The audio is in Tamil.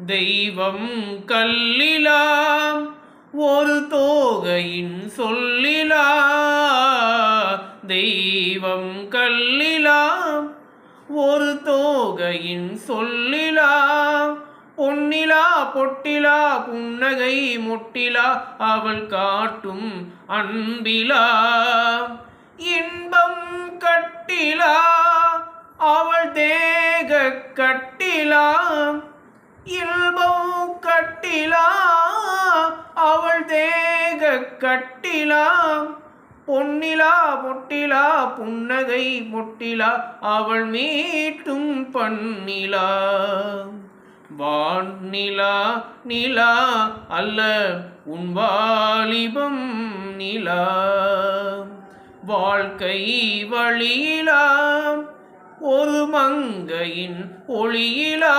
தெய்வம் கல்லிலாம் ஒரு தோகையின் சொல்லிலா. தெய்வம் கல்லிலாம் ஒரு தோகையின் சொல்லிலா. பொன்னிலா பொட்டிலா புன்னகை மொட்டிலா அவள் காட்டும் அன்பிலா. இன்பம் கட்டிலா அவள் தேக கட்டிலா. இல்பம் கட்டிலா அவள் தேக கட்டிலா. பொன்னிலா பொட்டிலா புன்னகை மொட்டிலா அவள் மீட்டும் பண்ணிலா. வானிலா நிலா அல்ல உன் வாலிபம் நிலா. வாழ்க்கை வழியிலா ஒரு மங்கையின் ஒளியிலா.